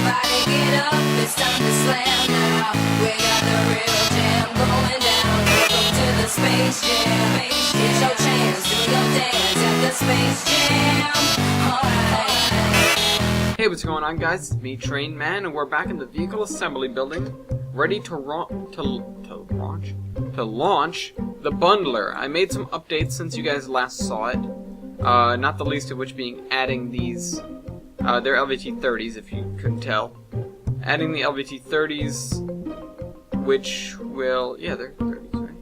Everybody get up, it's time to slam now. We got the real jam going down. Welcome to the Space Jam. Here's your chance, do your dance at the Space Jam. Alright. Hey, what's going on, guys? It's me, Train Man, and we're back in the vehicle assembly building, ready to launch the bundler. I made some updates since you guys last saw it. Not the least of which being adding these. They're LVT-30s, if you couldn't tell. Adding the LVT-30s, which will... yeah, they're 30s, right?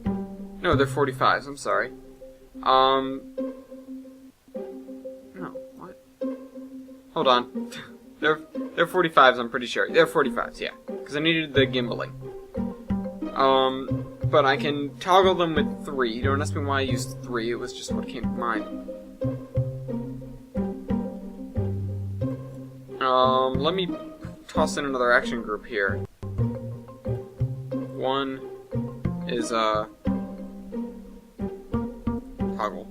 No, they're 45s, I'm sorry. No, what? Hold on. They're 45s, I'm pretty sure. They're 45s, yeah. Because I needed the gimbaling. But I can toggle them with 3. Don't ask me why I used 3, it was just what came to mind. Let me toss in another action group here. One is, toggle.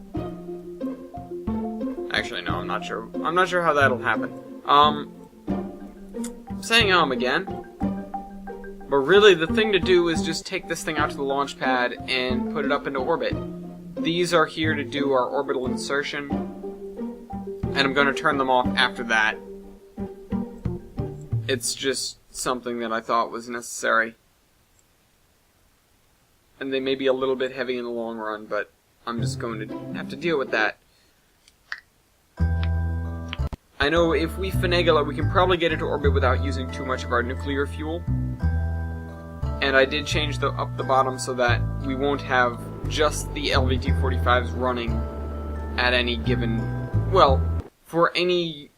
Actually, no, I'm not sure. I'm not sure how that'll happen. Saying again. But really, the thing to do is just take this thing out to the launch pad and put it up into orbit. These are here to do our orbital insertion, and I'm going to turn them off after that. It's just something that I thought was necessary. And they may be a little bit heavy in the long run, but I'm just going to have to deal with that. I know if we finagle it, we can probably get into orbit without using too much of our nuclear fuel. And I did change up the bottom so that we won't have just the LVT-45s running at any given... well, for any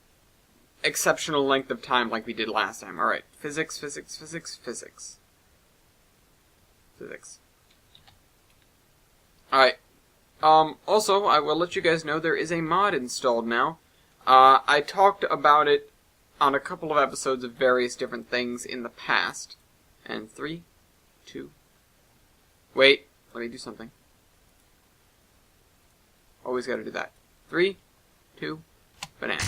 exceptional length of time like we did last time. Alright, physics, physics, physics, physics. Physics. Alright. Also, I will let you guys know there is a mod installed now. I talked about it on a couple of episodes of various different things in the past. And 3, 2... wait, let me do something. Always gotta do that. 3, 2, banana.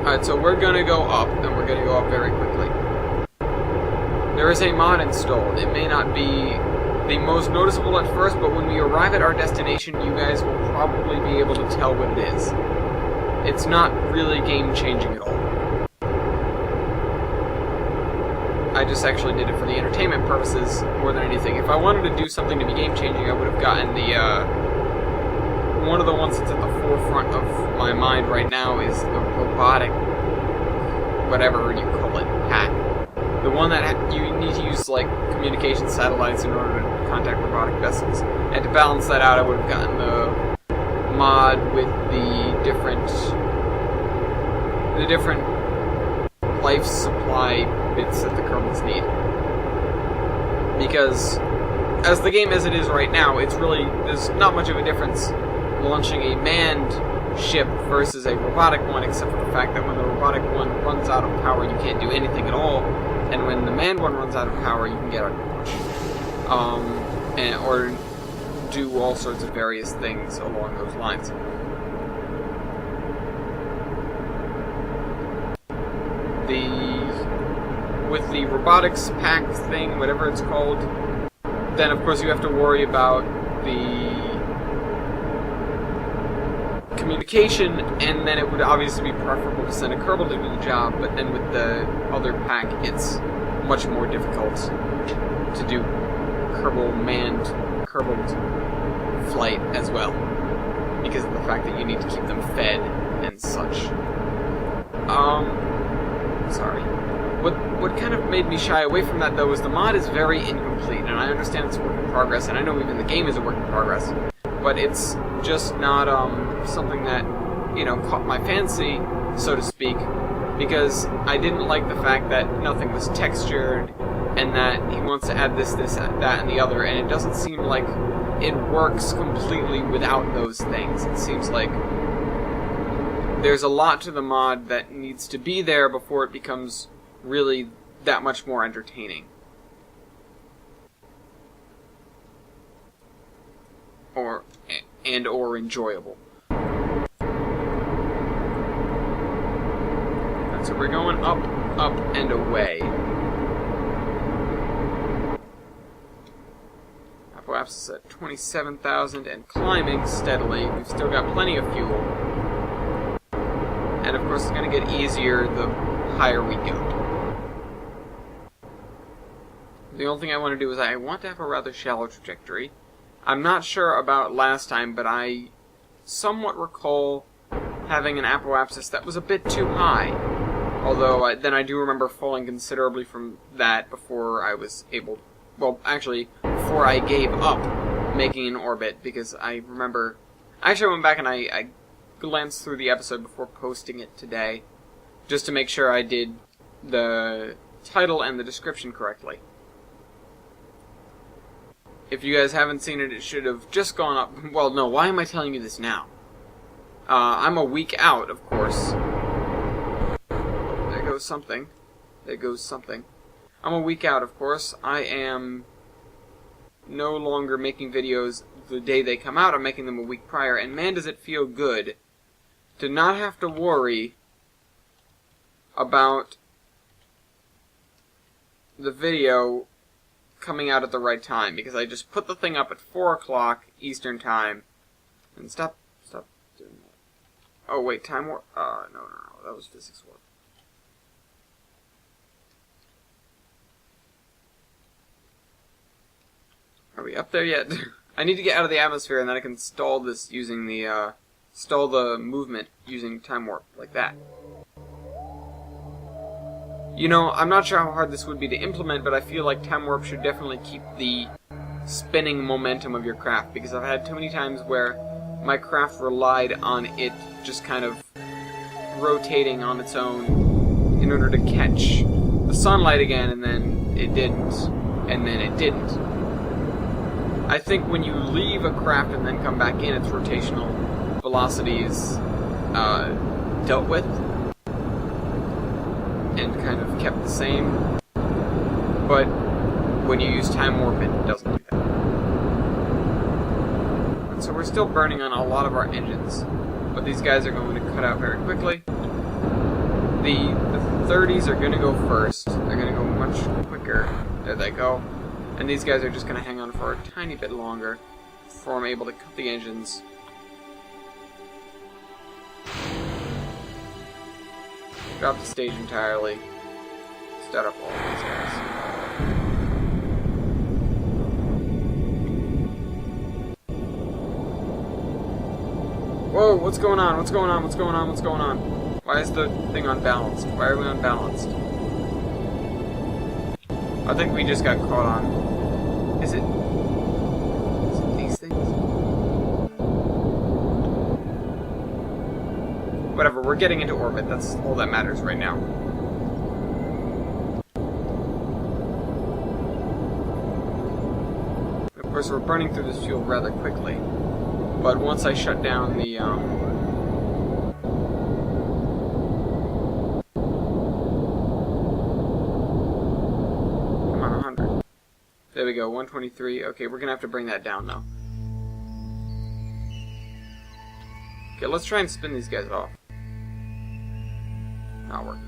Alright, so we're gonna go up, and we're gonna go up very quickly. There is a mod installed. It may not be the most noticeable at first, but when we arrive at our destination, you guys will probably be able to tell what it is. It's not really game-changing at all. I just actually did it for the entertainment purposes more than anything. If I wanted to do something to be game-changing, I would have gotten the, one of the ones that's at the forefront of my mind right now is the robotic, whatever you call it, hack. The one that you need to use, like, communication satellites in order to contact robotic vessels. And to balance that out, I would have gotten the mod with the different life supply bits that the Kerbins need. Because, as the game as it is right now, it's really, there's not much of a difference launching a manned ship versus a robotic one, except for the fact that when the robotic one runs out of power, you can't do anything at all, and when the manned one runs out of power, you can get out of launch. Or do all sorts of various things along those lines. With the robotics pack thing, whatever it's called, then of course you have to worry about the communication, and then it would obviously be preferable to send a Kerbal to do the job, but then with the other pack, it's much more difficult to do Kerbal flight as well, because of the fact that you need to keep them fed and such. Sorry. What kind of made me shy away from that, though, is the mod is very incomplete, and I understand it's a work in progress, and I know even the game is a work in progress, but it's just not, something that, you know, caught my fancy, so to speak, because I didn't like the fact that nothing was textured, and that he wants to add this, that, and the other, and it doesn't seem like it works completely without those things. It seems like there's a lot to the mod that needs to be there before it becomes really that much more entertaining. Or enjoyable. So we're going up, up, and away. Apoapsis at 27,000 and climbing steadily. We've still got plenty of fuel. And of course it's going to get easier the higher we go. The only thing I want to do is I want to have a rather shallow trajectory. I'm not sure about last time, but I somewhat recall having an apoapsis that was a bit too high. Although, then I do remember falling considerably from that before I was able... Well, actually, before I gave up making an orbit, because I remember... Actually, I went back and I glanced through the episode before posting it today, just to make sure I did the title and the description correctly. If you guys haven't seen it, it should have just gone up... Well, no, why am I telling you this now? I'm a week out, of course. There goes something. There goes something. I'm a week out, of course. I am no longer making videos the day they come out. I'm making them a week prior. And man, does it feel good to not have to worry about the video coming out at the right time. Because I just put the thing up at 4 o'clock Eastern Time. And stop doing that. Oh, wait, time warp? No. That was physics warp. Are we up there yet? I need to get out of the atmosphere and then I can stall this using the, stall the movement using time warp, like that. You know, I'm not sure how hard this would be to implement, but I feel like time warp should definitely keep the spinning momentum of your craft, because I've had too many times where my craft relied on it just kind of rotating on its own in order to catch the sunlight again, and then it didn't, and then it didn't. I think when you leave a craft and then come back in, its rotational velocity is dealt with and kind of kept the same. But when you use time warp, it doesn't do that. And so we're still burning on a lot of our engines, but these guys are going to cut out very quickly. The 30s are going to go first. They're going to go much quicker. There they go. And these guys are just going to hang on for a tiny bit longer before I'm able to cut the engines. Drop the stage entirely. Start up all of these guys. Whoa, what's going on? What's going on? What's going on? What's going on? Why is the thing unbalanced? Why are we unbalanced? I think we just got caught on... Is it these things? Whatever, we're getting into orbit. That's all that matters right now. Of course, we're burning through this fuel rather quickly. But once I shut down the, there we go, 123. Okay, we're gonna have to bring that down now. Okay, let's try and spin these guys off. Not working.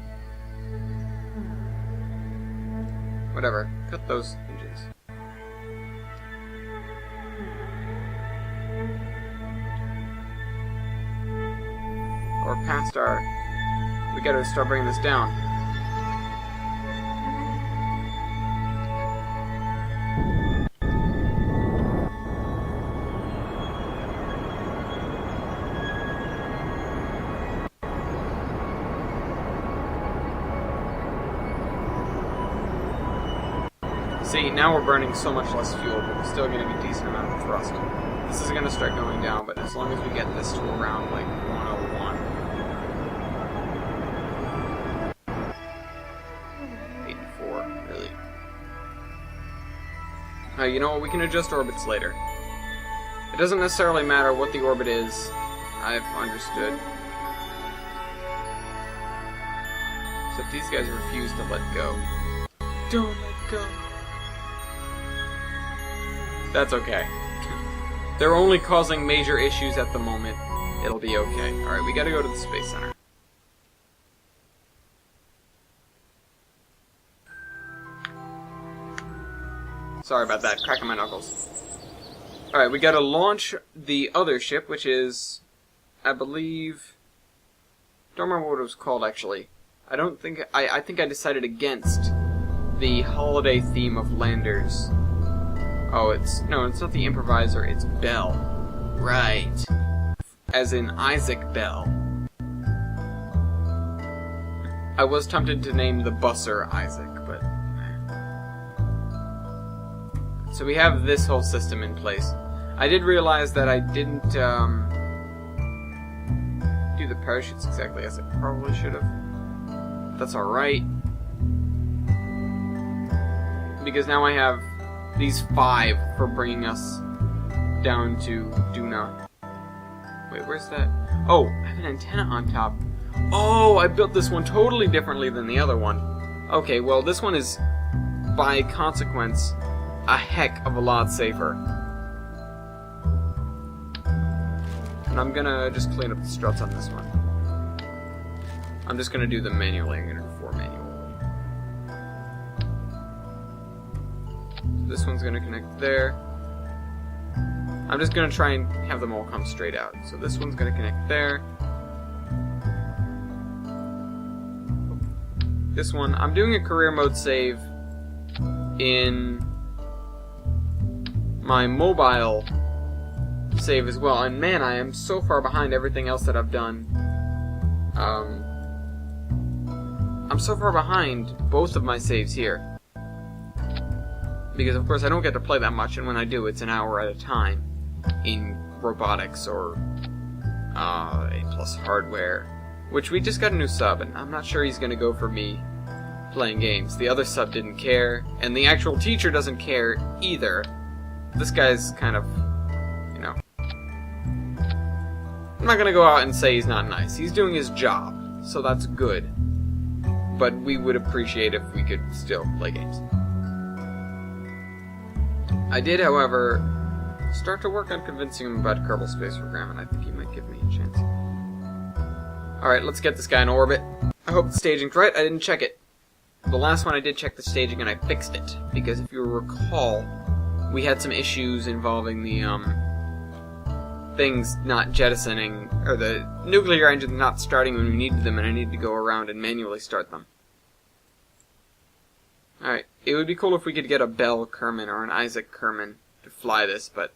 Whatever, cut those engines. Or past our... We gotta start bringing this down. See, now we're burning so much less fuel, but we're still getting a decent amount of thrust. This is going to start going down, but as long as we get this to around, like, 101. 84, really. You know what, we can adjust orbits later. It doesn't necessarily matter what the orbit is, I've understood. Except these guys refuse to let go. Don't let go. That's okay. They're only causing major issues at the moment. It'll be okay. Alright, we gotta go to the Space Center. Sorry about that, cracking my knuckles. Alright, we gotta launch the other ship, which is, I believe... Don't remember what it was called, actually. I think I decided against the holiday theme of landers. Oh, it's not the Improviser, it's Bell. Right. As in Isaac Bell. I was tempted to name the busser Isaac, but... So we have this whole system in place. I did realize that I didn't, do the parachutes exactly as I probably should have. That's alright. Because now I have these 5 for bringing us down to Duna. Wait, where's that? Oh, I have an antenna on top. Oh, I built this one totally differently than the other one. Okay, well, this one is, by consequence, a heck of a lot safer. And I'm gonna just clean up the struts on this one. I'm just gonna do them manually. I'm gonna do 4 manually. So this one's gonna connect there. I'm just gonna try and have them all come straight out. So this one's gonna connect there. This one, I'm doing a career mode save in my mobile save as well, and man, I am so far behind everything else that I've done. I'm so far behind both of my saves here. Because of course I don't get to play that much, and when I do, it's an hour at a time in robotics or A+ hardware. Which we just got a new sub, and I'm not sure he's gonna go for me playing games. The other sub didn't care, and the actual teacher doesn't care either. This guy's kind of, you know... I'm not gonna go out and say he's not nice. He's doing his job, so that's good. But we would appreciate if we could still play games. I did, however, start to work on convincing him about Kerbal Space Program, and I think he might give me a chance. Alright, let's get this guy in orbit. I hope the staging's right. I didn't check it. The last one I did check the staging and I fixed it. Because if you recall, we had some issues involving the, things not jettisoning, or the nuclear engines not starting when we needed them, and I needed to go around and manually start them. Alright, it would be cool if we could get a Bell Kerbin or an Isaac Kerbin to fly this, but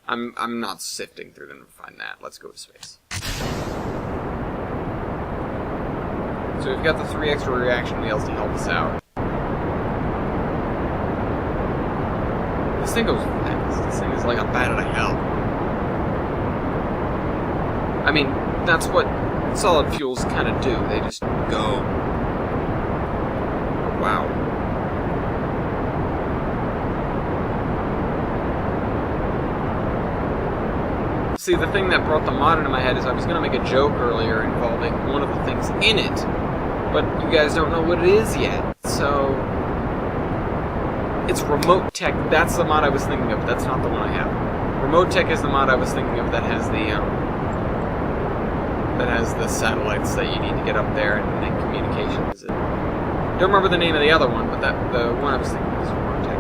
I'm not sifting through them to find that. Let's go to space. So we've got the 3 extra reaction wheels to help us out. This thing goes fast. This thing is like a bat out of hell. I mean, that's what solid fuels kind of do. They just go. Wow. See, the thing that brought the mod into my head is I was going to make a joke earlier involving one of the things in it, but you guys don't know what it is yet, so... It's Remote Tech. That's the mod I was thinking of. That's not the one I have. Remote Tech is the mod I was thinking of that has the satellites that you need to get up there and communications. Don't remember the name of the other one, but the one I was thinking of was Remote Tech.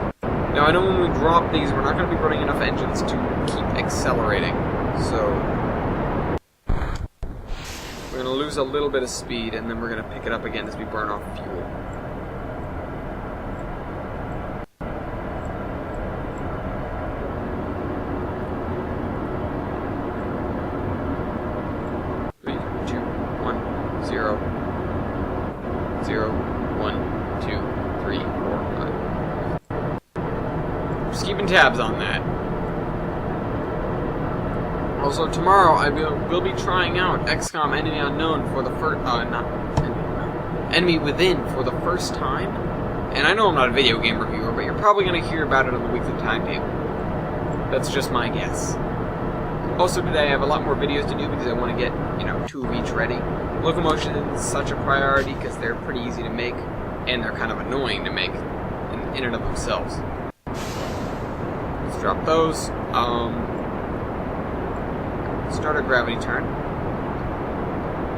Now, I know when we drop these, we're not going to be running enough engines to keep accelerating, so... We're going to lose a little bit of speed, and then we're going to pick it up again as we burn off fuel. Just keeping tabs on that. Also, tomorrow I will be trying out XCOM Enemy Unknown for the first, Enemy Within for the first time. And I know I'm not a video game reviewer, but you're probably going to hear about it on the weekly timetable. That's just my guess. Also today I have a lot more videos to do because I want to get, 2 of each ready. Locomotion is such a priority because they're pretty easy to make, and they're kind of annoying to make in and of themselves. Let's drop those. Start our gravity turn.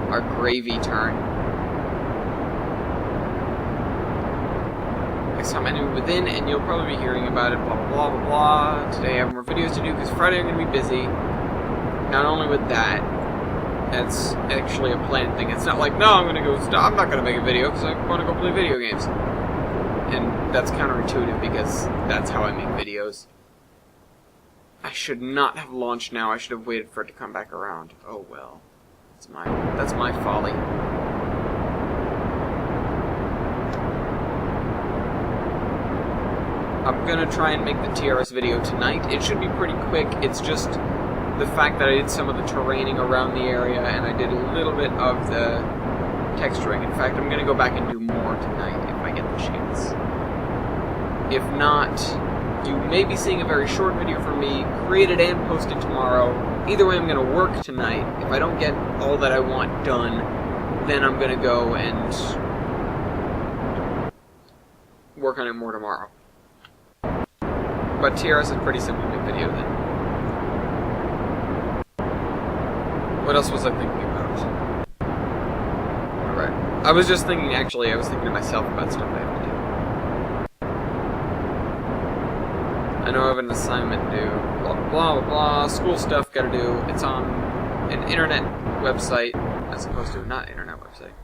Our gravy turn. some enemy within, and you'll probably be hearing about it, blah, blah, blah, blah, blah. Today I have more videos to do, because Friday I'm going to be busy. Not only with that, that's actually a planned thing. It's not like, no, I'm going to go stop. I'm not going to make a video, because I want to go play video games. And that's counterintuitive, because that's how I make videos. I should not have launched now. I should have waited for it to come back around. Oh well. That's my folly. I'm gonna try and make the TRS video tonight. It should be pretty quick. It's just the fact that I did some of the terraining around the area, and I did a little bit of the texturing. In fact, I'm gonna go back and do more tonight if I get the chance. If not, you may be seeing a very short video from me, created and posted tomorrow. Either way, I'm gonna work tonight. If I don't get all that I want done, then I'm gonna go and work on it more tomorrow. But TRS is pretty simple to make video then. What else was I thinking about? Alright. I was just thinking, actually, I was thinking to myself about stuff I have to do. I know I have an assignment due, blah, blah, blah, blah, school stuff gotta do. It's on an internet website, as opposed to a not internet website.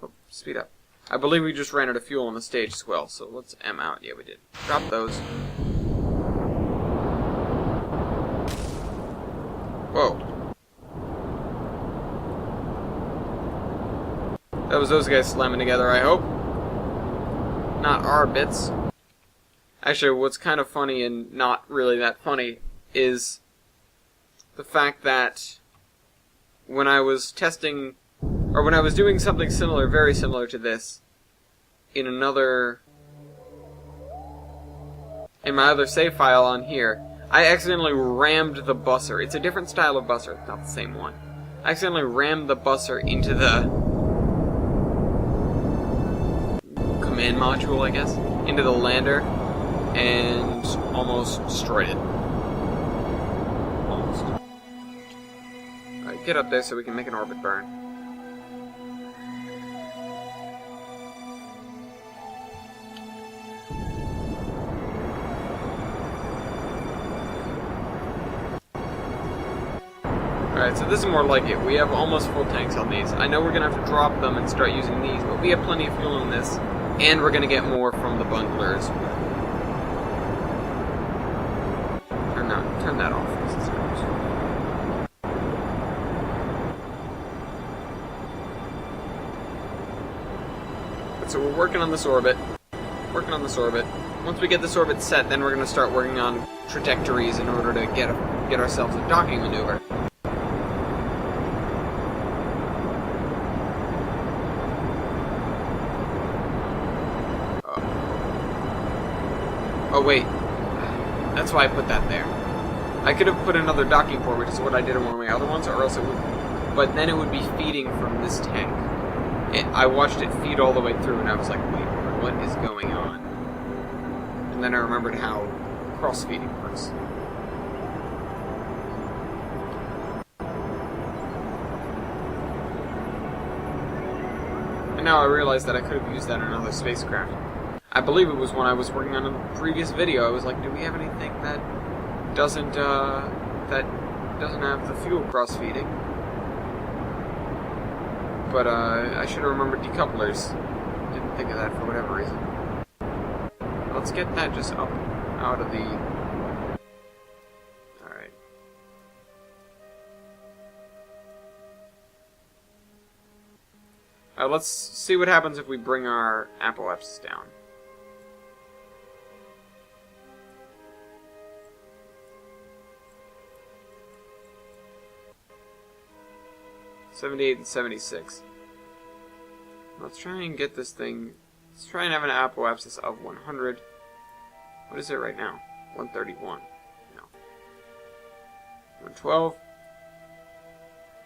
Oh, speed up. I believe we just ran out of fuel on the stage as well, so let's M out. Yeah, we did. Drop those. Whoa. That was those guys slamming together, I hope. Not our bits. Actually, what's kind of funny and not really that funny is the fact that when I was testing, or when I was doing something similar, very similar to this, in my other save file on here, I accidentally rammed the busser. It's a different style of busser, it's not the same one. I accidentally rammed the busser into the command module, I guess, into the lander, and almost destroyed it. Almost. Alright, get up there so we can make an orbit burn. Alright, so this is more like it. We have almost full tanks on these. I know we're going to have to drop them and start using these, but we have plenty of fuel in this, and we're going to get more from the bunglers. Turn that off. So we're working on this orbit. Once we get this orbit set, then we're going to start working on trajectories in order to get ourselves a docking maneuver. Oh wait, that's why I put that there. I could have put another docking port, which is what I did on one of my other ones, or else it would, but then it would be feeding from this tank. I watched it feed all the way through, and I was like, wait, what is going on? And then I remembered how cross-feeding works. And now I realize that I could have used that in another spacecraft. I believe it was when I was working on a previous video. I was like, do we have anything that doesn't have the fuel cross-feeding? But I should have remembered decouplers. Didn't think of that for whatever reason. Let's get that just up out of the... Alright. Let's see what happens if we bring our apoapsis down. '78 and 76. Let's try and get this thing. Let's try and have an apoapsis of 100. What is it right now? 131. No. 112.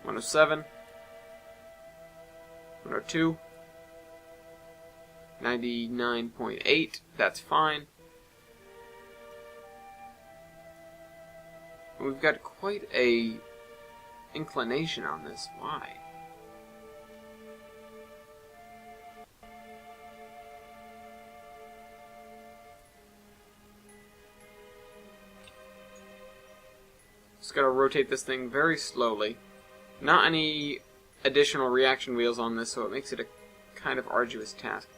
107. 102. 99.8. That's fine. We've got quite a inclination on this. Why? Just gotta rotate this thing very slowly. Not any additional reaction wheels on this, so it makes it a kind of arduous task.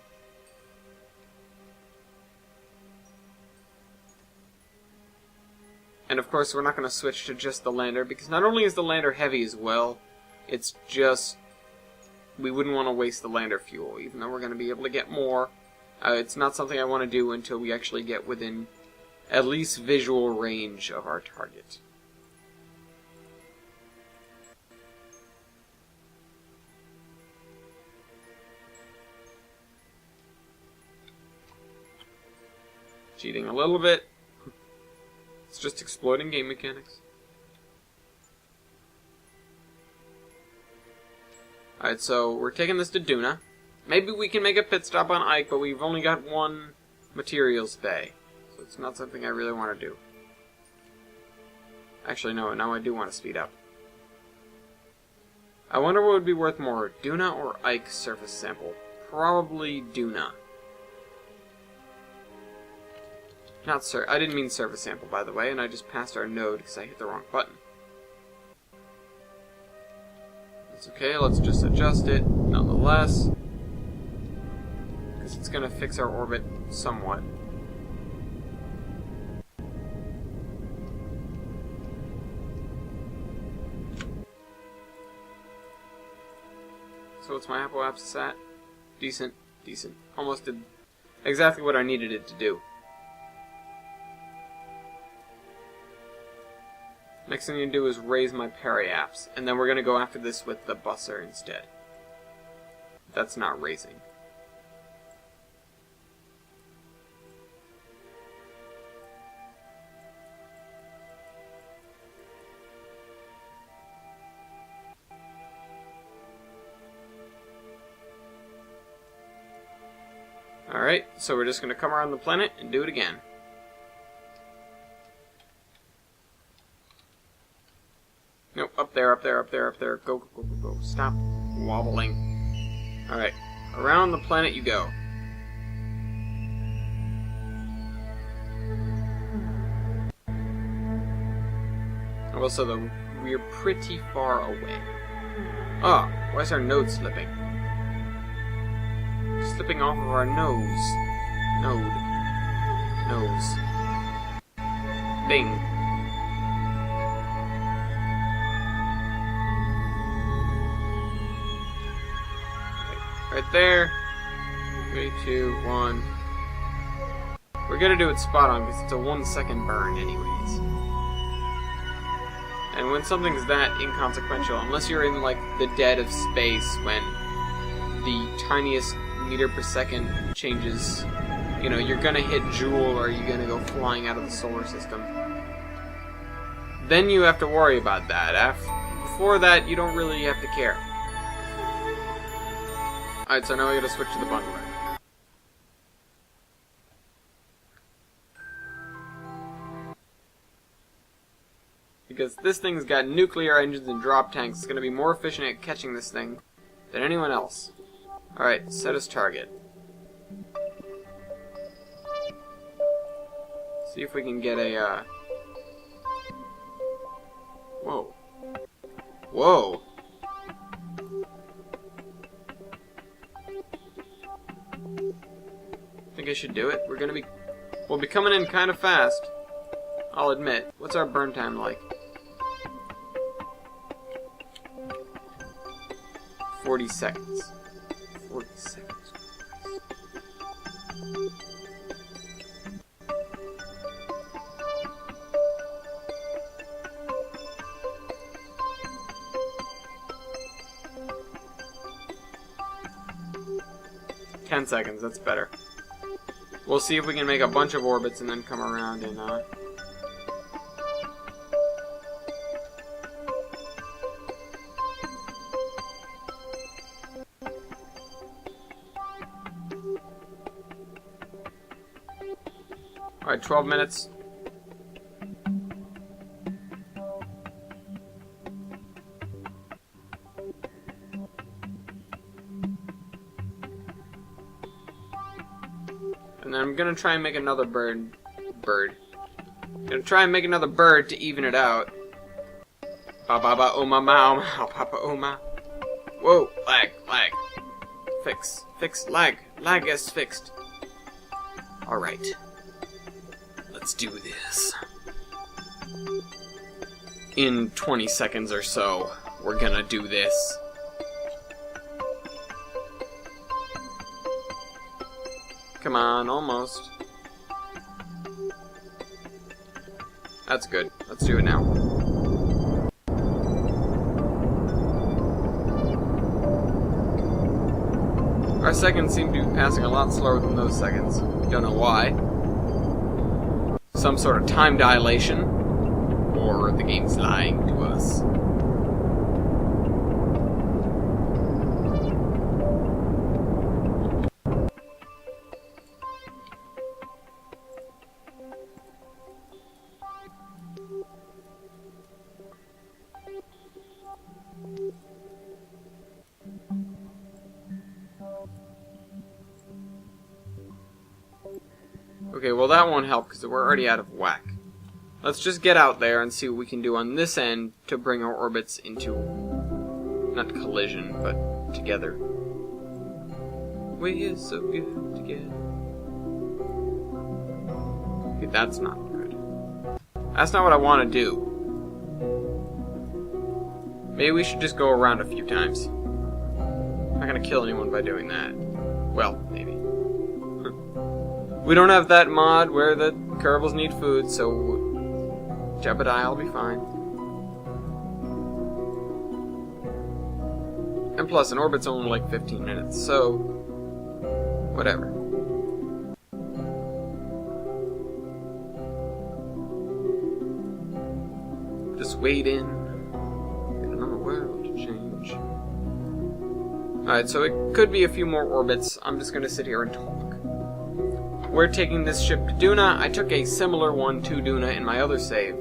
And of course, we're not going to switch to just the lander, because not only is the lander heavy as well, it's just... we wouldn't want to waste the lander fuel, even though we're going to be able to get more. It's not something I want to do until we actually get within at least visual range of our target. Cheating a little bit. It's just exploiting game mechanics. Alright, so we're taking this to Duna. Maybe we can make a pit stop on Ike, but we've only got one materials bay. So it's not something I really want to do. Actually, no, now I do want to speed up. I wonder what would be worth more, Duna or Ike surface sample. Probably Duna. I didn't mean surface sample, by the way, and I just passed our node because I hit the wrong button. That's okay, let's just adjust it, nonetheless. Because it's going to fix our orbit somewhat. So what's my Apple apps at? Decent, decent. Almost did exactly what I needed it to do. Next thing you do is raise my peri-apps, and then we're going to go after this with the busser instead. That's not raising. Alright, so we're just going to come around the planet and do it again. Nope, up there, up there, up there, up there. Go, go, go, go, go. Stop wobbling. Alright, around the planet you go. Also, though, we're pretty far away. Oh, why is our node slipping? Slipping off of our nose. Nose. Bing. Right there. 3, 2, 1. We're gonna do it spot on because it's a 1-second burn anyways. And when something's that inconsequential, unless you're in like the dead of space when the tiniest meter per second changes, you know, you're gonna hit Joule or you're gonna go flying out of the solar system. Then you have to worry about that. Before that, you don't really have to care. Alright, so now we gotta switch to the bungler. Because this thing's got nuclear engines and drop tanks, it's gonna be more efficient at catching this thing than anyone else. Alright, set as target. See if we can get a, Whoa. Whoa! I think I should do it. We'll be coming in kind of fast, I'll admit. What's our burn time like? 40 seconds. 40 seconds. 10 seconds, that's better. We'll see if we can make a bunch of orbits and then come around and, Alright, 12 minutes. And then I'm gonna try and make another bird. I'm gonna try and make another bird to even it out. Ba ba ba oma ma oma papa oma. Whoa, lag. Fix, lag is fixed. Alright. Let's do this. In 20 seconds or so, we're gonna do this. Come on, almost. That's good. Let's do it now. Our seconds seem to be passing a lot slower than those seconds. Don't know why. Some sort of time dilation. Or the game's lying to us. Okay, well that won't help because we're already out of whack. Let's just get out there and see what we can do on this end to bring our orbits into, not collision, but together. We're so good together. Okay, that's not good. That's not what I want to do. Maybe we should just go around a few times. I'm not gonna kill anyone by doing that. Well, maybe. We don't have that mod where the Kerbals need food, so Jebediah will be fine. And plus, an orbit's only like 15 minutes, so whatever. Just wait in another world to change. Alright, so it could be a few more orbits. I'm just gonna sit here and talk. We're taking this ship to Duna. I took a similar one to Duna in my other save.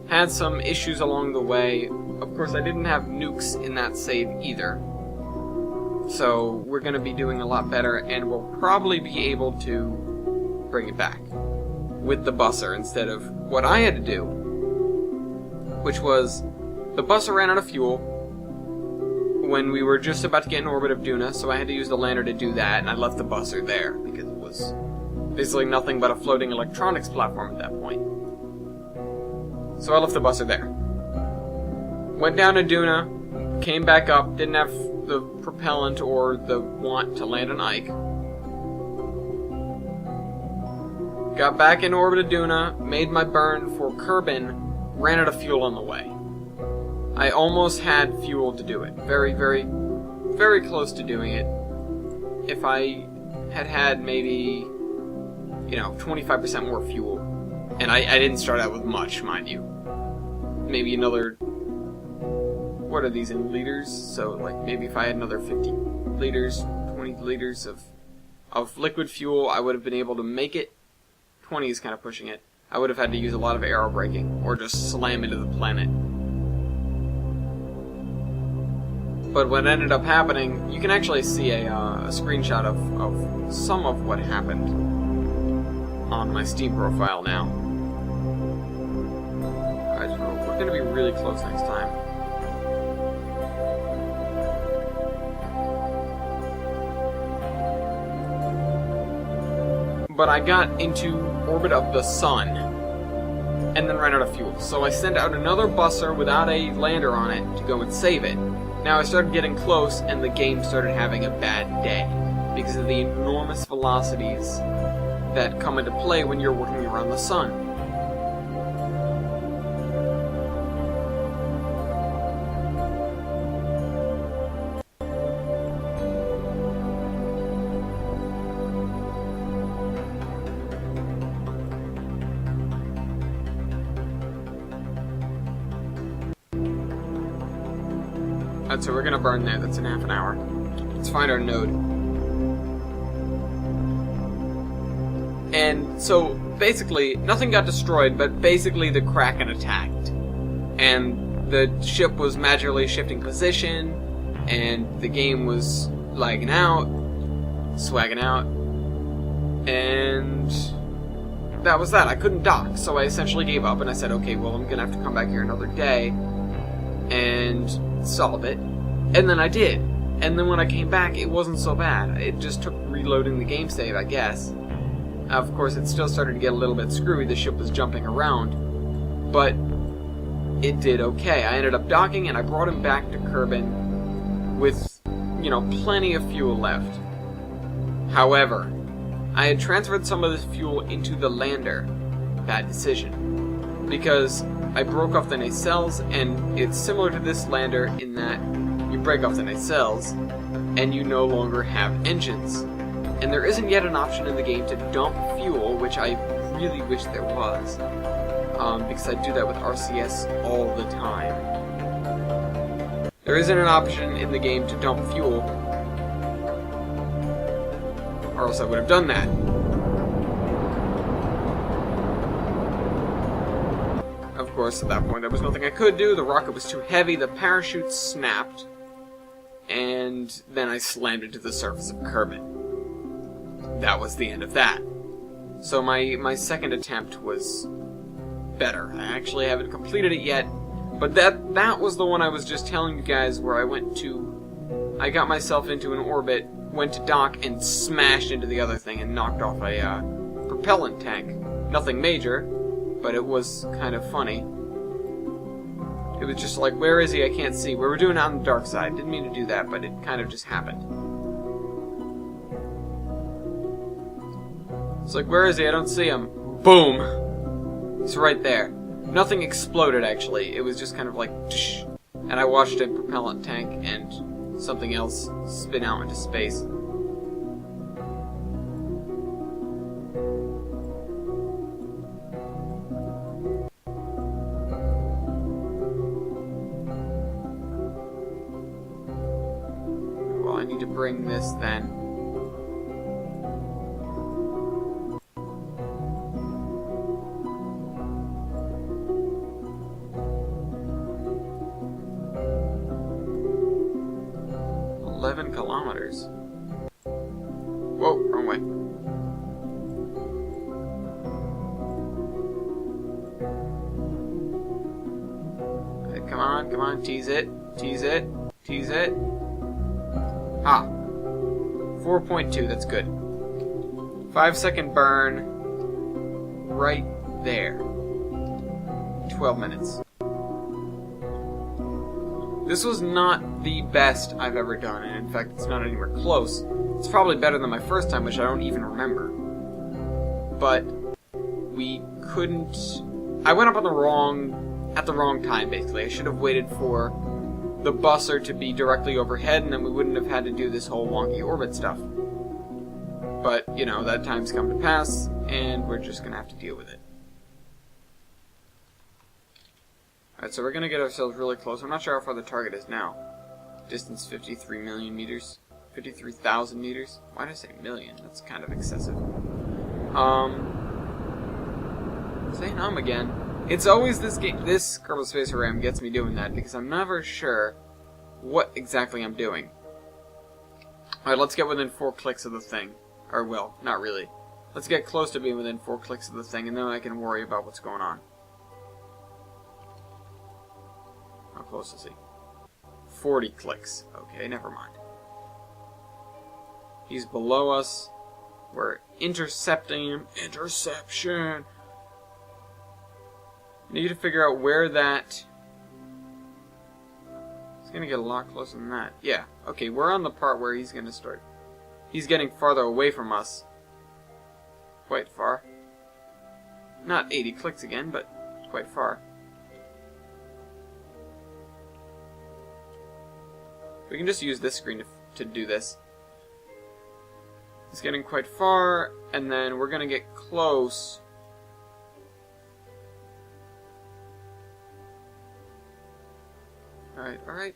Had some issues along the way. Of course, I didn't have nukes in that save either. So we're going to be doing a lot better, and we'll probably be able to bring it back with the busser instead of what I had to do, which was the busser ran out of fuel when we were just about to get in orbit of Duna, so I had to use the lander to do that, and I left the busser there because it was basically nothing but a floating electronics platform at that point. So I left the busser there. Went down to Duna, came back up, didn't have the propellant or the want to land an Ike. Got back in orbit of Duna, made my burn for Kerbin, ran out of fuel on the way. I almost had fuel to do it. Very, very, very close to doing it. If I had had maybe, 25% more fuel. And I didn't start out with much, mind you. Maybe another... What are these in liters? So, like, maybe if I had another 50 liters, 20 liters of liquid fuel, I would have been able to make it. 20 is kind of pushing it. I would have had to use a lot of aero braking, or just slam into the planet. But what ended up happening, you can actually see a screenshot of some of what happened on my Steam profile now. Alright, so we're going to be really close next time. But I got into orbit of the sun, and then ran out of fuel. So I sent out another busser without a lander on it to go and save it. Now I started getting close, and the game started having a bad day because of the enormous velocities that come into play when you're working around the sun. Alright, so we're gonna burn there. That's in half an hour. Let's find our node. And so, basically, nothing got destroyed, but basically the Kraken attacked. And the ship was magically shifting position, and the game was lagging out, swagging out, and that was that. I couldn't dock, so I essentially gave up, and I said, okay, well, I'm gonna have to come back here another day solve it. And then I did. And then when I came back, it wasn't so bad. It just took reloading the game save, I guess. Of course, it still started to get a little bit screwy. The ship was jumping around. But it did okay. I ended up docking, and I brought him back to Kerbin with, you know, plenty of fuel left. However, I had transferred some of this fuel into the lander. Bad decision. Because I broke off the nacelles, and it's similar to this lander in that you break off the nacelles, and you no longer have engines. And there isn't yet an option in the game to dump fuel, which I really wish there was. Because I do that with RCS all the time. There isn't an option in the game to dump fuel, or else I would have done that. Of course, at that point, there was nothing I could do. The rocket was too heavy, the parachute snapped, and then I slammed into the surface of Kerbin. That was the end of that. So my second attempt was better. I actually haven't completed it yet, but that was the one I was just telling you guys where I got myself into an orbit, went to dock, and smashed into the other thing and knocked off a propellant tank. Nothing major, but it was kind of funny. It was just like, where is he? I can't see. We were doing it on the dark side. Didn't mean to do that, but it kind of just happened. It's like, where is he? I don't see him. Boom! He's right there. Nothing exploded, actually. It was just kind of like, tsh, and I watched a propellant tank and something else spin out into space. Well, I need to bring this then. Kilometers. Whoa, wrong way. Okay, come on, tease it. Ah. 4.2, that's good. 5-second burn. Right there. 12 minutes. This was not the best I've ever done, and in fact, it's not anywhere close. It's probably better than my first time, which I don't even remember. But we couldn't... I went up on at the wrong time, basically. I should have waited for the busser to be directly overhead, and then we wouldn't have had to do this whole wonky orbit stuff. But, you know, that time's come to pass, and we're just gonna have to deal with it. Alright, so we're going to get ourselves really close. I'm not sure how far the target is now. Distance 53 million meters. 53,000 meters. Why did I say million? That's kind of excessive. Saying again. It's always this Kerbal Space Program gets me doing that, because I'm never sure what exactly I'm doing. Alright, let's get within 4 clicks of the thing. Or, well, not really. Let's get close to being within 4 clicks of the thing, and then I can worry about what's going on. How close is he? 40 clicks. Okay, never mind. He's below us. We're intercepting him. Interception! Need to figure out where that... He's gonna get a lot closer than that. Yeah, okay, we're on the part where he's gonna start. He's getting farther away from us. Quite far. Not 80 clicks again, but quite far. We can just use this screen to do this. He's getting quite far, and then we're gonna get close. Alright. Alright,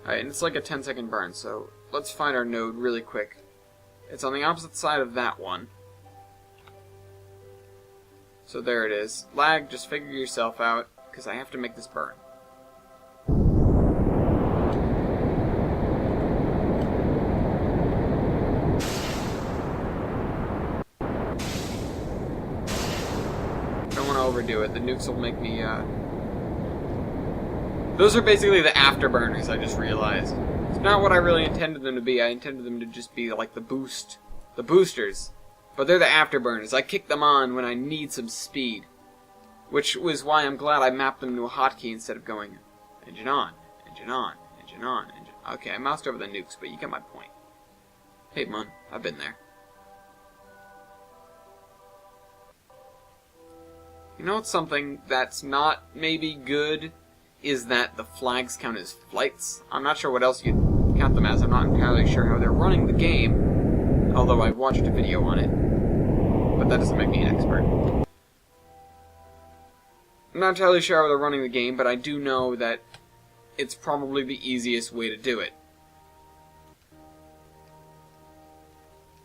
and it's like a 10-second burn, so let's find our node really quick. It's on the opposite side of that one. So there it is. Lag, just figure yourself out, because I have to make this burn. Overdo it. The nukes will make me Those are basically the afterburners, I just realized. It's not what I really intended them to be. I intended them to just be like the boosters. But they're the afterburners. I kick them on when I need some speed. Which was why I'm glad I mapped them to a hotkey instead of going engine on, engine on, engine on, engine. Okay, I moused over the nukes, but you get my point. Hey, man, I've been there. You know what's something that's not maybe good? Is that the flags count as flights. I'm not sure what else you'd count them as. I'm not entirely sure how they're running the game, although I watched a video on it. But that doesn't make me an expert. I'm not entirely sure how they're running the game, but I do know that it's probably the easiest way to do it.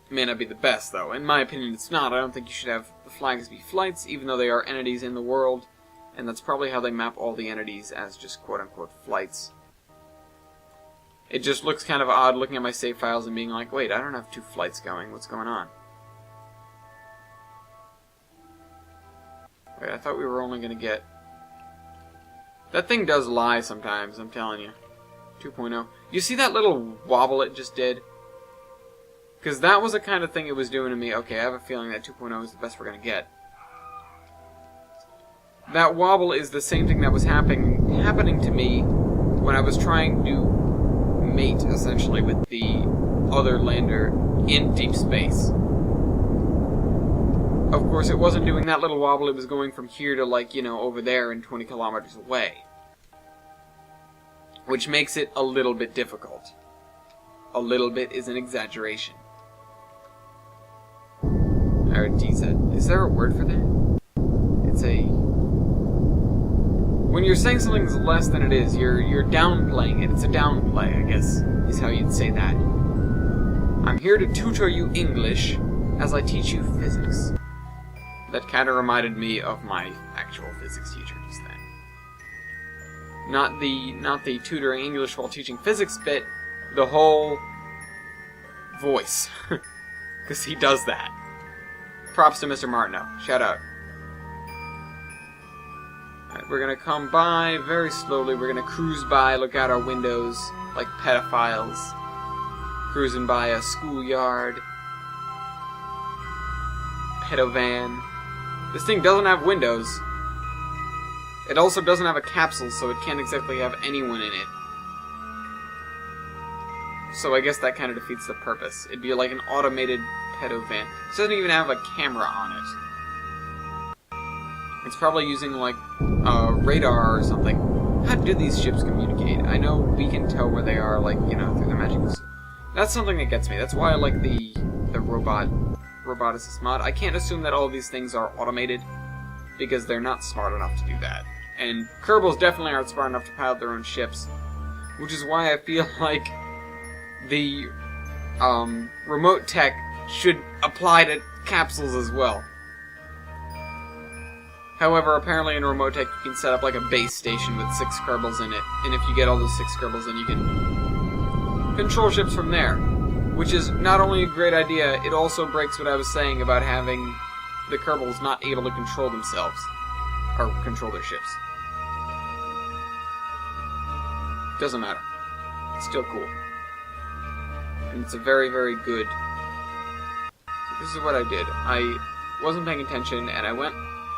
It may not be the best, though. In my opinion, it's not. I don't think you should have the flags be flights, even though they are entities in the world. And that's probably how they map all the entities as just quote-unquote flights. It just looks kind of odd looking at my save files and being like, wait, I don't have 2 flights going. What's going on? Wait, I thought we were only going to get... That thing does lie sometimes, I'm telling you. 2.0. You see that little wobble it just did? Because that was the kind of thing it was doing to me. Okay, I have a feeling that 2.0 is the best we're going to get. That wobble is the same thing that was happening to me when I was trying to mate, essentially, with the other lander in deep space. Of course, it wasn't doing that little wobble, it was going from here to, like, you know, over there and 20 kilometers away. Which makes it a little bit difficult. A little bit is an exaggeration. RDZ. Is there a word for that? It's a... When you're saying something's less than it is, you're downplaying it. It's a downplay, I guess, is how you'd say that. I'm here to tutor you English as I teach you physics. That kind of reminded me of my actual physics teacher just then. Not the tutoring English while teaching physics bit, the whole voice. Because he does that. Props to Mr. Martineau. Shout out. Alright, we're gonna come by very slowly. We're gonna cruise by, look out our windows like pedophiles. Cruising by a schoolyard. Pedovan. This thing doesn't have windows. It also doesn't have a capsule, so it can't exactly have anyone in it. So I guess that kind of defeats the purpose. It'd be like an automated pedovan. It doesn't even have a camera on it. It's probably using, like, radar or something. How do these ships communicate? I know we can tell where they are, like, you know, through the magic. That's something that gets me. That's why I like the roboticist mod. I can't assume that all of these things are automated, because they're not smart enough to do that. And Kerbals definitely aren't smart enough to pilot their own ships, which is why I feel like the remote tech should apply to capsules as well. However, apparently in remote tech you can set up like a base station with 6 Kerbals in it, and if you get all those 6 Kerbals in, you can control ships from there. Which is not only a great idea, it also breaks what I was saying about having the Kerbals not able to control themselves. Or control their ships. Doesn't matter. It's still cool. And it's a very, very good... So this is what I did. I wasn't paying attention, and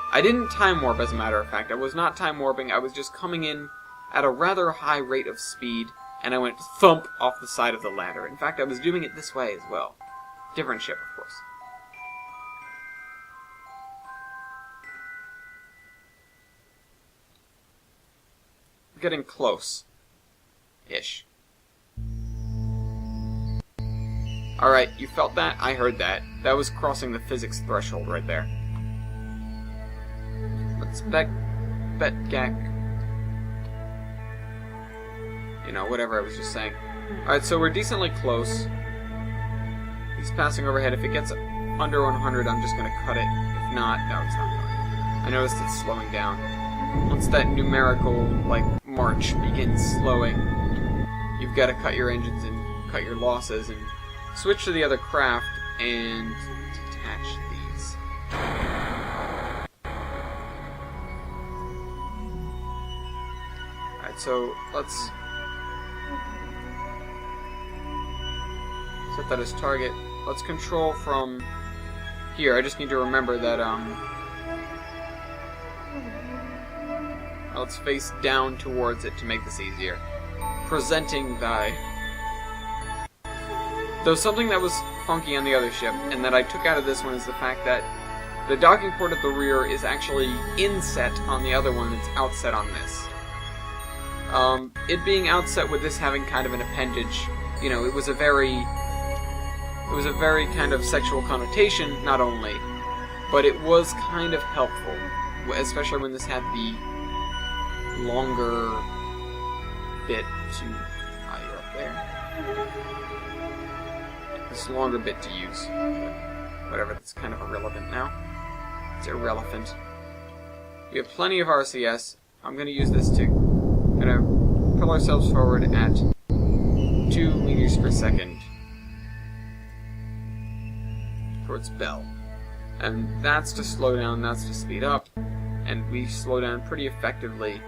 I didn't time warp, as a matter of fact. I was not time warping, I was just coming in at a rather high rate of speed, and I went thump off the side of the ladder. In fact, I was doing it this way as well. Different ship, of course. Getting close. Ish. Alright, you felt that? I heard that. That was crossing the physics threshold right there. Let's bet gack. You know, whatever I was just saying. Alright, so we're decently close. He's passing overhead. If it gets under 100, I'm just going to cut it. If not, no, it's not going. I noticed it's slowing down. Once that numerical, like, march begins slowing, you've got to cut your engines and cut your losses and switch to the other craft and detach these. Alright, Alright, so let's set that as target. Let's control from here. I just need to remember that, let's face down towards it to make this easier. Presenting thy... Though something that was funky on the other ship, and that I took out of this one, is the fact that the docking port at the rear is actually inset on the other one, it's outset on this. It being outset with this having kind of an appendage, you know, it was a very kind of sexual connotation, not only, but it was kind of helpful, especially when this had the longer bit to... Ah, you're up there. This longer bit to use. But whatever, that's kind of irrelevant now. It's irrelevant. We have plenty of RCS. I'm going to use this to... going to pull ourselves forward at 2 meters per second towards Bell. And that's to slow down, that's to speed up. And we slow down pretty effectively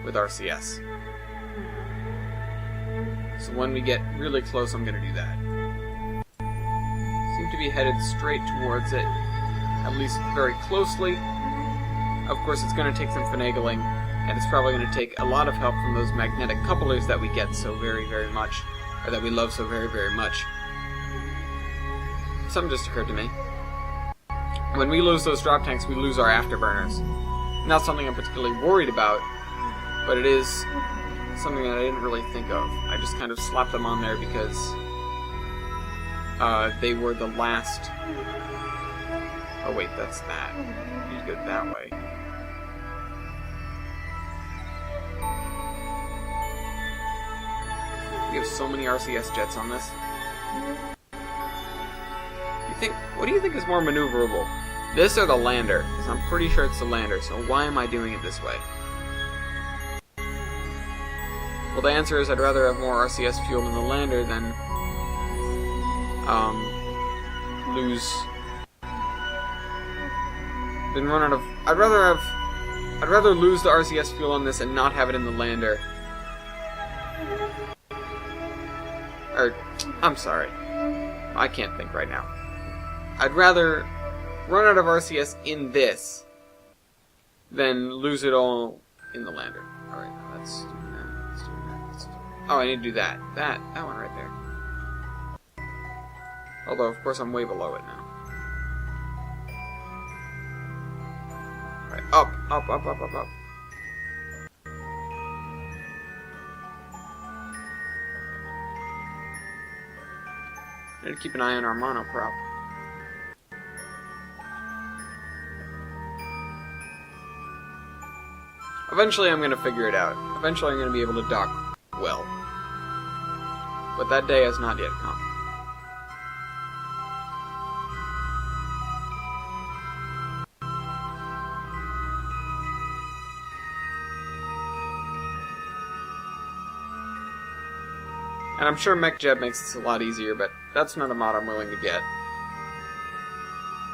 with RCS. So when we get really close, I'm going to do that. Seem to be headed straight towards it, at least very closely. Of course, it's going to take some finagling, and it's probably going to take a lot of help from those magnetic couplers that we get so very, very much, or that we love so very, very much. Something just occurred to me. When we lose those drop tanks, we lose our afterburners. Not something I'm particularly worried about, but it is something that I didn't really think of. I just kind of slapped them on there because they were the last... Oh wait, that's that. I need to go that way. We have so many RCS jets on this. What do you think is more maneuverable? This or the lander? Because I'm pretty sure it's the lander, so why am I doing it this way? Well, the answer is I'd rather have more RCS fuel in the lander than run out of... I'd rather lose the RCS fuel on this and not have it in the lander. Or, I'm sorry. I can't think right now. I'd rather run out of RCS in this than lose it all in the lander. Alright, let's do that. Oh, I need to do that. That one right there. Although, of course, I'm way below it now. Alright, up. I need to keep an eye on our monoprop. Eventually I'm going to figure it out. Eventually I'm going to be able to dock well. But that day has not yet come. And I'm sure MechJeb makes this a lot easier, but that's not a mod I'm willing to get.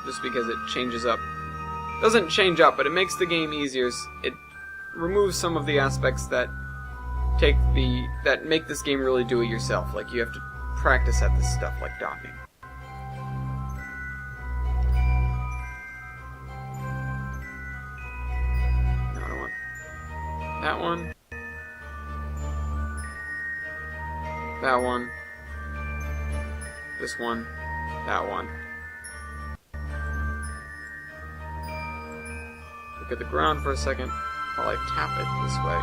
Just because it changes up. Doesn't change up, but it makes the game easier. It removes some of the aspects that make this game really do it yourself. Like, you have to practice at this stuff, like docking. No, I don't want that one. That one. This one. That one. Look at the ground for a second while I tap it this way.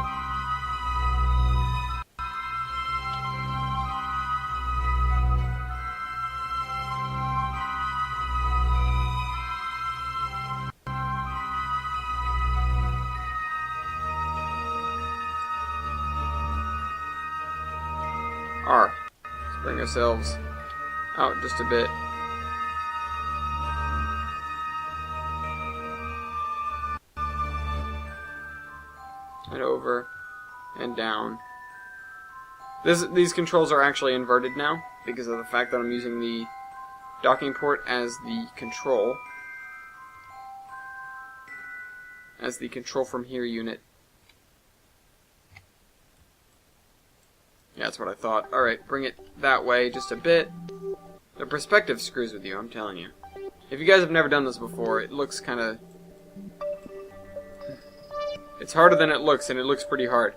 Let's bring ourselves out just a bit. And over and down. These controls are actually inverted now because of the fact that I'm using the docking port as the control from here unit. That's what I thought. Alright, bring it that way just a bit. The perspective screws with you, I'm telling you. If you guys have never done this before, it looks kind of... It's harder than it looks, and it looks pretty hard.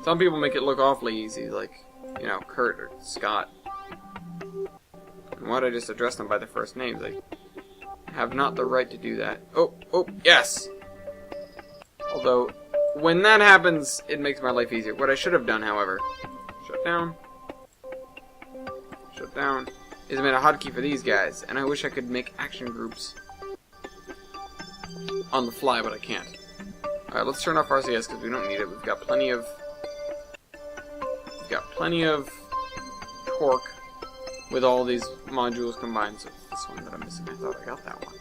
Some people make it look awfully easy, like, you know, Kurt or Scott. And why'd I just address them by their first names? I have not the right to do that. Oh, yes! Although, when that happens, it makes my life easier. What I should have done, however, shut down, is made a hotkey for these guys, and I wish I could make action groups on the fly, but I can't. Alright, let's turn off RCS because we don't need it. We've got plenty of torque with all these modules combined. So this one that I'm missing, I thought I got that one.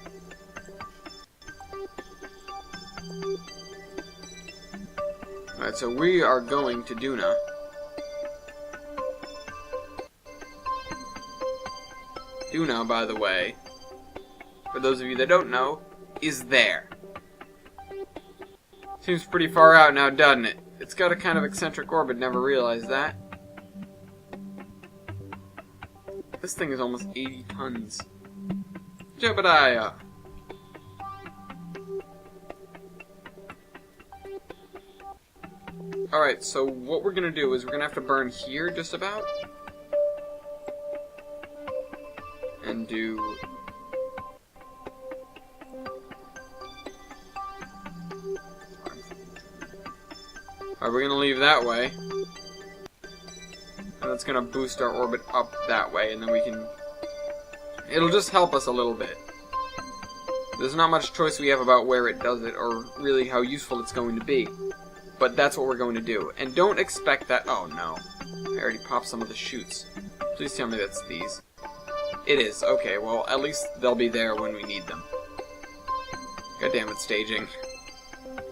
Alright, so we are going to Duna. Duna, by the way, for those of you that don't know, is there. Seems pretty far out now, doesn't it? It's got a kind of eccentric orbit, never realized that. This thing is almost 80 tons. Jebediah! Alright, so what we're gonna do is we're gonna have to burn here, just about. And do... Alright, we're gonna leave that way. And that's gonna boost our orbit up that way, and then we can... It'll just help us a little bit. There's not much choice we have about where it does it, or really how useful it's going to be. But that's what we're going to do. And don't expect that... Oh, no. I already popped some of the chutes. Please tell me that's these. It is. Okay, well, at least they'll be there when we need them. God damn it, staging.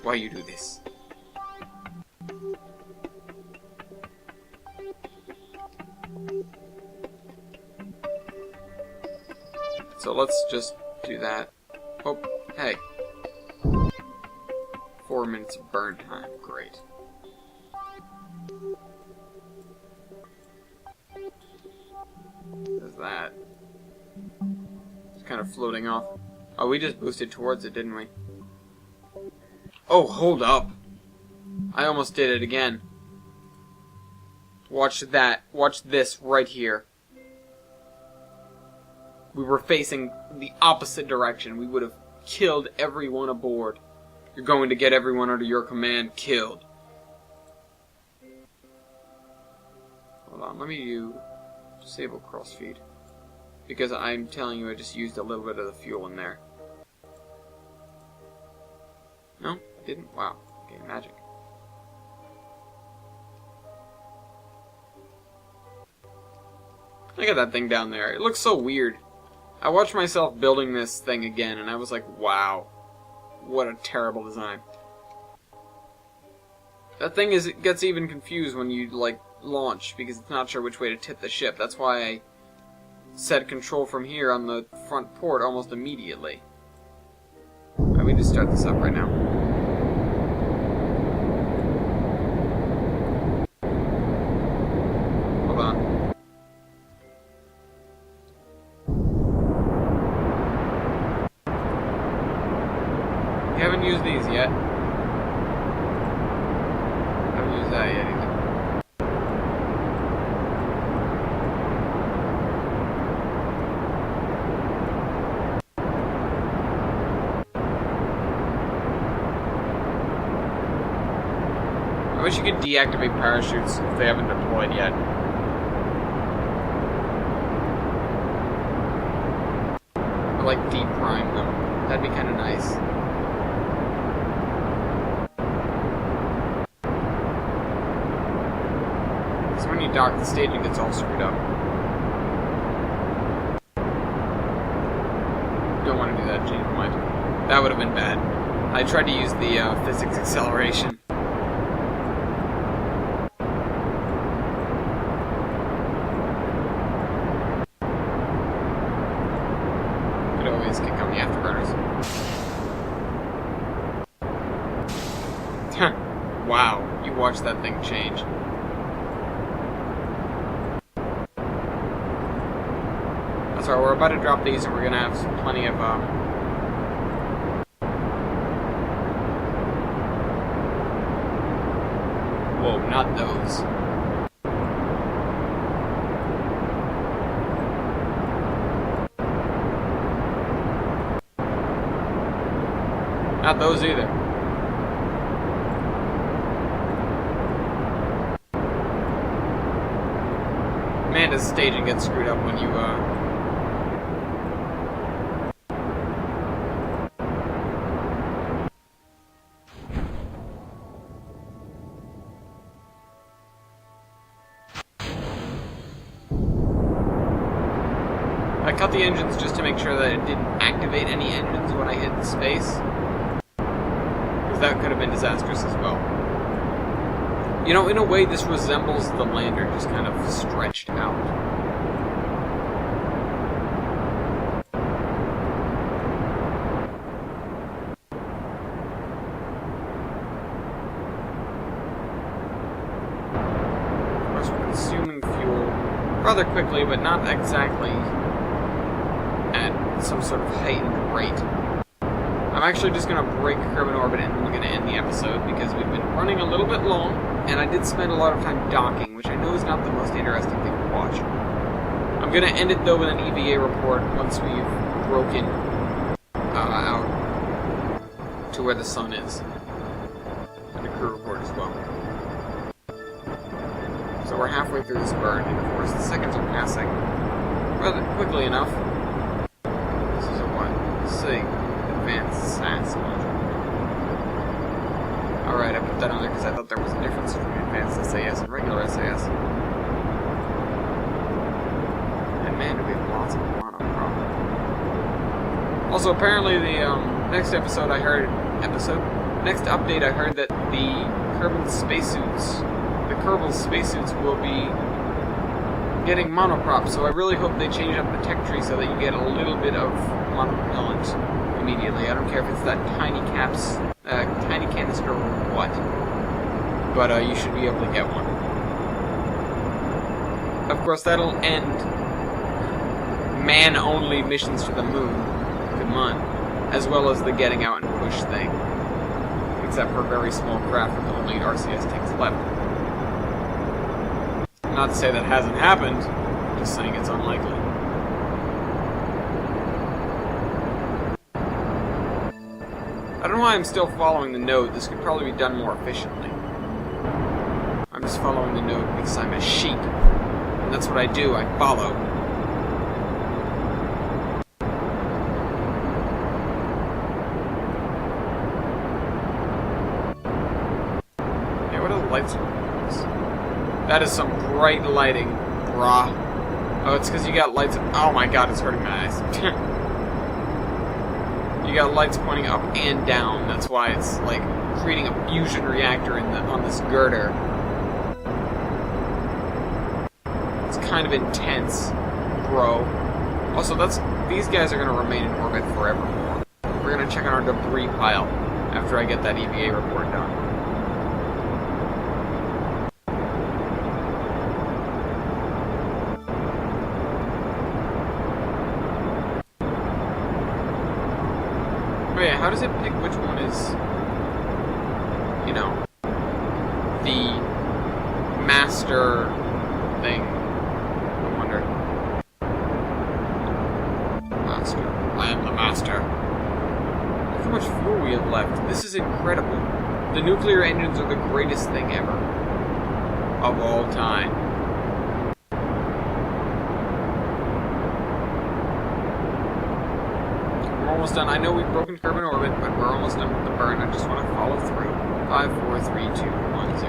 Why you do this? So let's just do that. Oh, hey. 4 minutes of burn time. Great. There's that. It's kind of floating off. Oh, we just boosted towards it, didn't we? Oh, hold up. I almost did it again. Watch that. Watch this right here. We were facing the opposite direction. We would have killed everyone aboard. You're going to get everyone under your command killed. Hold on, let me disable crossfeed. Because I'm telling you, I just used a little bit of the fuel in there. No? I didn't? Wow. Okay, magic. Look at that thing down there. It looks so weird. I watched myself building this thing again, and I was like, wow. What a terrible design. That thing gets even confused when you, like, launch, because it's not sure which way to tip the ship. That's why I set control from here on the front port almost immediately. Alright, we just start this up right now. Hold on. We haven't used these yet. Haven't used that yet either. I wish you could deactivate parachutes if they haven't deployed yet. Or like deprime them. That'd be kind of nice. So when you dock, the staging gets all screwed up. Don't want to do that, change my mind. That would have been bad. I tried to use the physics acceleration. Could always kick on the afterburners. Wow, you watched that thing change. So we're about to drop these, and we're gonna have plenty of whoa, not those. Not those either. Man, does staging get screwed up when you, I cut the engines just to make sure that it didn't activate any engines when I hit the space. Because that could have been disastrous as well. You know, in a way, this resembles the lander, just kind of stretched out. Of course, we're consuming fuel rather quickly, but not exactly at some sort of heightened rate. I'm actually just going to break Kerbin orbit and we're going to end the episode because we've been running a little bit long, and I did spend a lot of time docking, which I know is not the most interesting thing to watch. I'm going to end it though with an EVA report once we've broken out to where the sun is, and a crew report as well. So we're halfway through this burn, and of course the seconds are passing rather quickly enough. This is a what? Let's see. Advanced SAS module. Alright, I put that on there because I thought there was a difference between advanced SAS and regular SAS. And man, do we have lots of mono problem. Also, apparently the next update I heard that the Kerbin spacesuits, the Kerbal spacesuits will be getting monoprop, so I really hope they change up the tech tree so that you get a little bit of monopropellant immediately. I don't care if it's that tiny canister or what, but you should be able to get one. Of course, that'll end man-only missions to the moon, as well as the getting out and push thing, except for very small craft with only RCS tanks left. Not to say that hasn't happened, just saying it's unlikely. I don't know why I'm still following the node. This could probably be done more efficiently. I'm just following the node because I'm a sheep. And that's what I do, I follow. Yeah, what are the lights for? That is some bright lighting, brah. Oh, it's because you got lights. Oh my god, it's hurting my eyes. You got lights pointing up and down. That's why it's like creating a fusion reactor on this girder. It's kind of intense, bro. Also, these guys are gonna remain in orbit forevermore. We're gonna check on our debris pile after I get that EVA report done. Oh yeah, how does it pick which one is, you know, the master thing? I wonder. Master. I am the master. Look how much fuel we have left. This is incredible. The nuclear engines are the greatest thing ever. Of all time. Almost done. I know we've broken Kerbin orbit, but we're almost done with the burn. I just want to follow through. 5, 4, 3, 2, 1,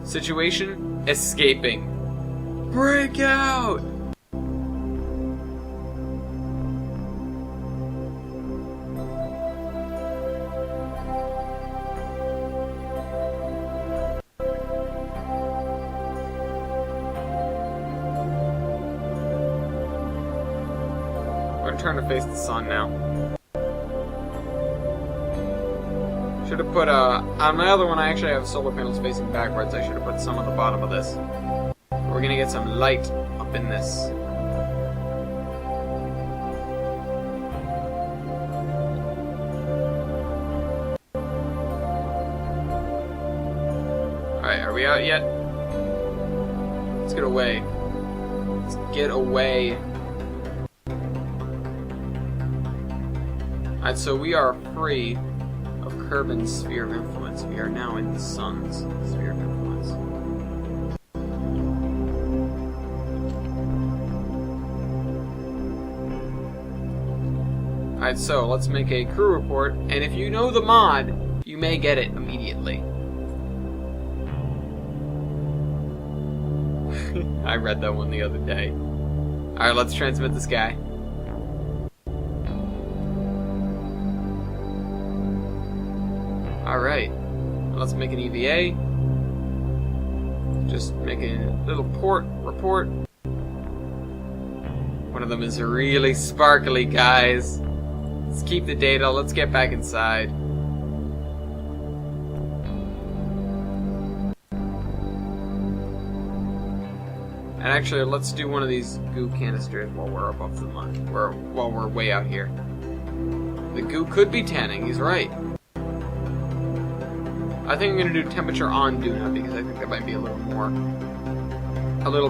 0. Situation? Escaping. Break out! Turn to face the sun now. Should have put, on my other one I actually have solar panels facing backwards. I should have put some on the bottom of this. We're gonna get some light up in this. Alright, are we out yet? Let's get away. Let's get away. Alright, so we are free of Kerbin's sphere of influence. We are now in the sun's sphere of influence. Alright, so let's make a crew report, and if you know the mod, you may get it immediately. I read that one the other day. Alright, let's transmit this guy. Alright, let's make an EVA. Just making a little report. One of them is really sparkly, guys. Let's keep the data, let's get back inside. And actually, let's do one of these goo canisters while we're above the line, while we're way out here. The goo could be tanning, he's right. I think I'm going to do temperature on Duna because I think that might be a little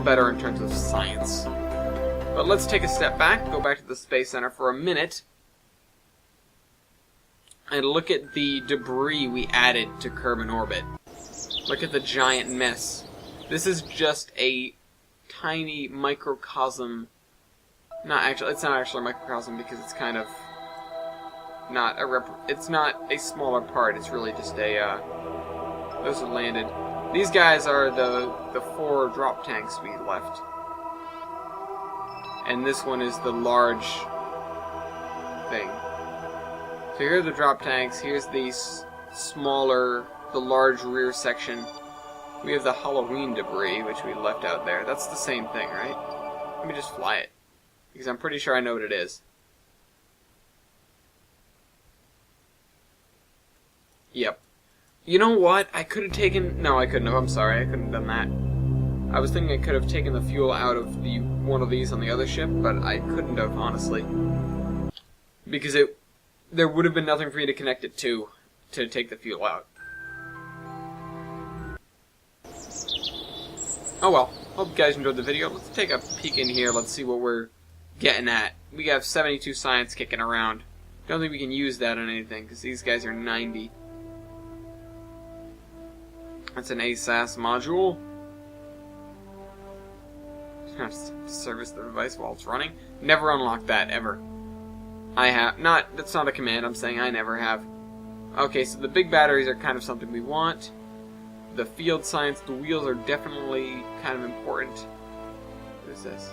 better in terms of science. But let's take a step back, go back to the Space Center for a minute, and look at the debris we added to Kerbin orbit. Look at the giant mess. This is just a tiny microcosm. It's not actually a microcosm because it's kind of not it's not a smaller part. It's really just a those are landed. These guys are the 4 drop tanks we left. And this one is the large thing. So here are the drop tanks. Here's the the large rear section. We have the Halloween debris, which we left out there. That's the same thing, right? Let me just fly it, because I'm pretty sure I know what it is. Yep. You know what? I could have taken... No, I couldn't have. I'm sorry. I couldn't have done that. I was thinking I could have taken the fuel out of one of these on the other ship, but I couldn't have, honestly. Because there would have been nothing for me to connect it to take the fuel out. Oh well. Hope you guys enjoyed the video. Let's take a peek in here. Let's see what we're getting at. We have 72 science kicking around. Don't think we can use that on anything, because these guys are 90. That's an ASAS module. Service the device while it's running. Never unlock that, ever. I have not. That's not a command. I'm saying I never have. Okay, so the big batteries are kind of something we want. The field science, the wheels are definitely kind of important. What is this?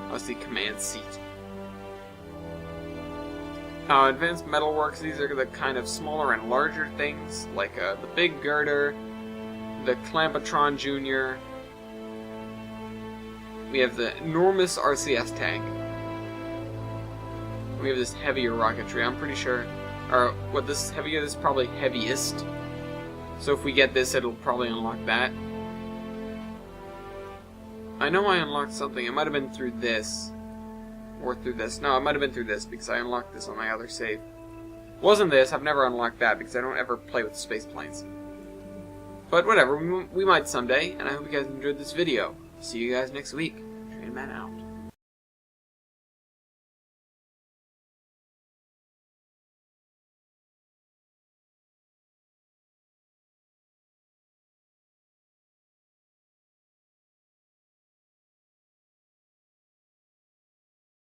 Oh, it's the command seat. Advanced metalworks. These are the kind of smaller and larger things, like the big girder, the Clampatron Jr. We have the enormous RCS tank. We have this heavier rocketry. I'm pretty sure, or what this is heavier, this is probably heaviest. So if we get this, it'll probably unlock that. I know I unlocked something. It might have been through this. Or through this. No, it might have been through this, because I unlocked this on my other save. Wasn't this. I've never unlocked that, because I don't ever play with space planes. But whatever, we might someday, and I hope you guys enjoyed this video. See you guys next week. Train Man out.